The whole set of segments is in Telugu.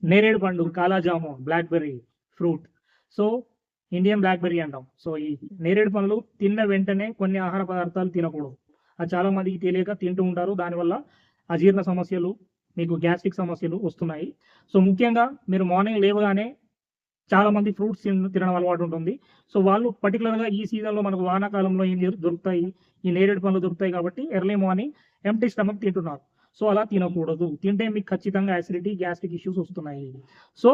నేరేడు పండు, కాలాజాము, blackberry fruit. So, Indian blackberry అంటాం. సో, ఈ నేరేడు పండ్లు తిన్న వెంటనే కొన్ని ఆహార పదార్థాలు తినకూడదు. అది చాలా మందికి తెలియక తింటూ ఉంటారు. దానివల్ల అజీర్ణ సమస్యలు, మీకు గ్యాస్ట్రిక్ సమస్యలు వస్తున్నాయి. సో, ముఖ్యంగా మీరు మార్నింగ్ లేవగానే చాలా మంది ఫ్రూట్స్ తినడం అలవాటు ఉంటుంది. సో, వాళ్ళు పర్టిక్యులర్‌గా ఈ సీజన్‌లో మనకు వానాకాలంలో ఏం దొరుకుతాయి. ఈ నేరేడు పండ్లు దొరుకుతాయి కాబట్టి ఎర్లీ మార్నింగ్ ఎంప్టీ స్టమక్ తింటున్నారు. సో, అలా తినకూడదు. తింటే మీకు ఖచ్చితంగా అసిడిటీ, గ్యాస్ట్రిక్ ఇష్యూస్ వస్తున్నాయి. సో,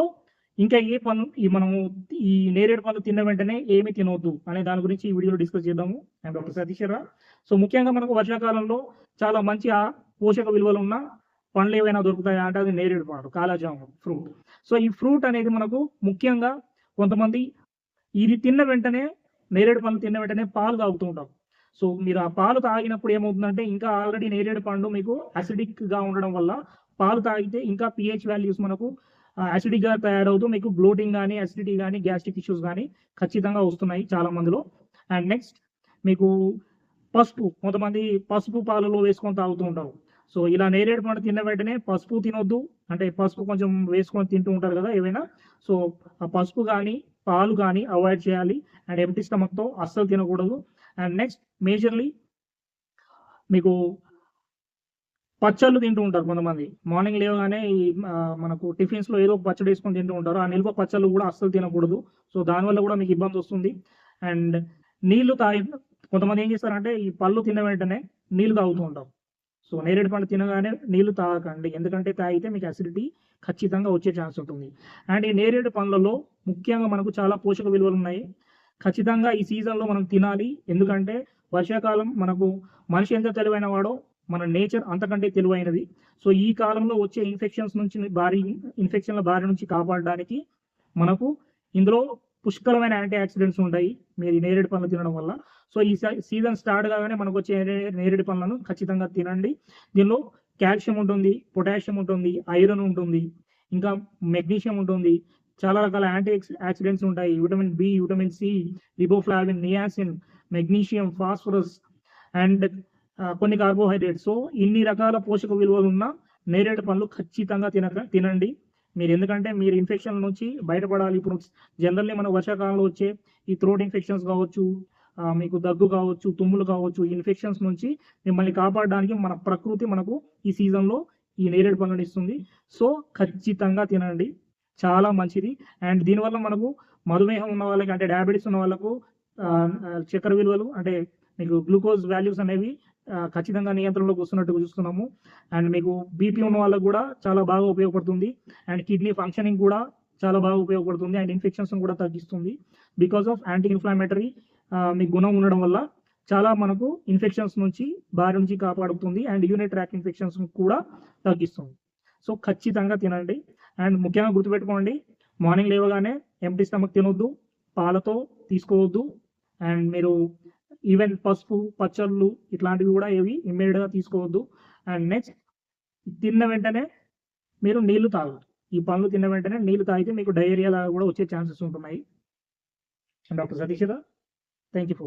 ఇంకా ఏ పనులు మనము ఈ నేరేడు పండ్లు తిన్న వెంటనే ఏమి తినొద్దు అనే దాని గురించి ఈ వీడియోలో డిస్కస్ చేద్దాము. ఐయామ్ డాక్టర్ సతీష్ రా. సో, ముఖ్యంగా మనకు వర్షాకాలంలో చాలా మంచి పోషక విలువలున్న పండ్లు ఏవైనా దొరుకుతాయా అంటే అది నేరేడు పండు, కాలాజాము ఫ్రూట్. సో, ఈ ఫ్రూట్ అనేది మనకు ముఖ్యంగా కొంతమంది ఇది తిన్న వెంటనే నేరేడు పండ్లు తిన్న వెంటనే పాలు తాగుతూ ఉంటారు. సో, మీరు ఆ పాలు తాగినప్పుడు ఏమవుతుందంటే ఇంకా ఆల్రెడీ నేరేడు పండు మీకు అసిడిక్‌గా ఉండడం వల్ల పాలు తాగితే ఇంకా పీహెచ్ వాల్యూస్ మనకు అసిడిక్‌గా తయారవుతూ మీకు బ్లోటింగ్ గాని, అసిడిటీ గాని, గ్యాస్ట్రిక్ ఇష్యూస్ గాని ఖచ్చితంగా వస్తున్నాయి చాలా మందిలో. అండ్ నెక్స్ట్ మీకు పసుపు. కొంతమంది పసుపు పాలలో వేసుకొని తాగుతూ ఉంటారు. సో, ఇలా నేరేడు పండు తిన్న వెంటనే పసుపు తినొద్దు. అంటే పసుపు కొంచెం వేసుకొని తింటూ ఉంటారు కదా ఏవైనా. సో, ఆ పసుపు గాని, పాలు గాని అవాయిడ్ చేయాలి. అండ్ ఎంప్టీ స్టమక్‌తో అస్సలు తినకూడదు. అండ్ నెక్స్ట్ మేజర్‌లీ మీకు పచ్చళ్ళు తింటూ ఉంటారు కొంతమంది. మార్నింగ్ లేవగానే మనకు టిఫిన్స్‌లో ఏదో ఒక పచ్చడి ఏసుకొని తింటూ ఉంటారు. ఆ నిల్వ పచ్చళ్ళు గూడా అస్సలు తినకూడదు. సో, దానివల్ల గూడా మీకు ఇబ్బందొస్తుంది. అండ్ నీళ్లు తాగి కొంతమంది ఏం చేస్తారంటే ఈ పళ్ళు తిన్న వెంటనే నీళ్లు తాగుతూ ఉంటారు. సో, నేరేడు పండు తినగానే నీళ్లు తాగకండి. ఎందుకంటే తాగితే మీకు అసిడిటీ ఖచ్చితంగా వచ్చే ఛాన్స్ ఉంటుంది. అండ్ ఈ నేరేడు పండ్లలో ముఖ్యంగా మనకు చాలా పోషక విలువలున్నాయి. ఖచ్చితంగా ఈ సీజన్‌లో మనం తినాలి. ఎందుకంటే వర్షాకాలం మనకు మనిషి ఎంత తెలివైన వాడో మన నేచర్ అంతకంటే తెలివైనది. సో, ఈ కాలంలో వచ్చే ఇన్ఫెక్షన్‌ల బారి నుంచి కాపాడడానికి మనకు ఇందులో పుష్కలమైన యాంటీ ఆక్సిడెంట్స్ ఉంటాయి. మీరు ఈ నేరేడు పండ్లు తినడం వల్ల. సో, ఈ సీజన్ స్టార్ట్ కాగానే మనకొచ్చే నేరేడు పండ్లను ఖచ్చితంగా తినండి. దీనిలో కాల్షియం ఉంటుంది, పొటాషియం ఉంటుంది, ఐరన్ ఉంటుంది, ఇంకా మెగ్నీషియం ఉంటుంది. చాలా రకాల ఆక్సిడెంట్స్ ఉంటాయి. Vitamin B, vitamin C, riboflavin, niacin, magnesium, phosphorus and కొన్ని కార్బోహైడ్రేట్స్. సో, ఇన్ని రకాల పోషక విలువలున్న నేరేడు పండ్లు ఖచ్చితంగా తినండి. ఎందుకంటే మీరు ఇన్ఫెక్షన్‌ల నుంచి బయటపడాలి. ఇప్పుడు జనరల్లీ మన వర్షాకాలంలో వచ్చే ఈ థ్రోట్ ఇన్ఫెక్షన్స్ కావచ్చు, మీకు దగ్గు కావచ్చు, తుమ్ములు కావచ్చు, ఈ ఇన్ఫెక్షన్స్ నుంచి మిమ్మల్ని కాపాడడానికి మన ప్రకృతి మనకు ఈ సీజన్‌లో ఈ నేరేడు పండ్లను ఇస్తుంది. సో, ఖచ్చితంగా తినండి. చాలా మంచిది. అండ్ దీనివల్ల మనకు మధుమేహం ఉన్న వాళ్ళకి అంటే డయాబెటిస్ ఉన్న వాళ్ళకు చక్కెర విలువలు అంటే మీకు గ్లూకోజ్ వాల్యూస్ అనేవి ఖచ్చితంగా నియంత్రణలోకి వస్తున్నట్టుగా చూస్తున్నాము. అండ్ మీకు బీపీ ఉన్న వాళ్ళకి కూడా చాలా బాగా ఉపయోగపడుతుంది. అండ్ కిడ్నీ ఫంక్షనింగ్ కూడా చాలా బాగా ఉపయోగపడుతుంది. అండ్ ఇన్ఫెక్షన్స్‌ని కూడా తగ్గిస్తుంది. బికాస్ ఆఫ్ యాంటీ ఇన్‌ఫ్లమేటరీ మీకు గుణం ఉండడం వల్ల చాలా మనకు ఇన్ఫెక్షన్స్ నుంచి బారి నుంచి కాపాడుతుంది. అండ్ యూరినరీ ట్రాక్ట్ ఇన్ఫెక్షన్స్‌ని కూడా తగ్గిస్తుంది. సో, ఖచ్చితంగా తినండి. అండ్ ముఖ్యంగా గుర్తుపెట్టుకోండి మార్నింగ్ లేవగానే ఎంప్టీ స్టమక్ తినొద్దు. పాలతో తీసుకోవద్దు. అండ్ మీరు ఈవెన్ పసుపు, పచ్చళ్ళు ఇట్లాంటివి కూడా ఏవి ఇమ్మీడియేట్‌గా తీసుకోవద్దు. అండ్ నెక్స్ట్ తిన్న వెంటనే మీరు నీళ్లు తాగొద్దు. ఈ పండ్లు తిన్న వెంటనే నీళ్లు తాగితే మీకు డయేరియా లాగా కూడా వచ్చే ఛాన్సెస్ ఉంటున్నాయి. డాక్టర్ సతీష్ గారు థాంక్ యూ ఫర్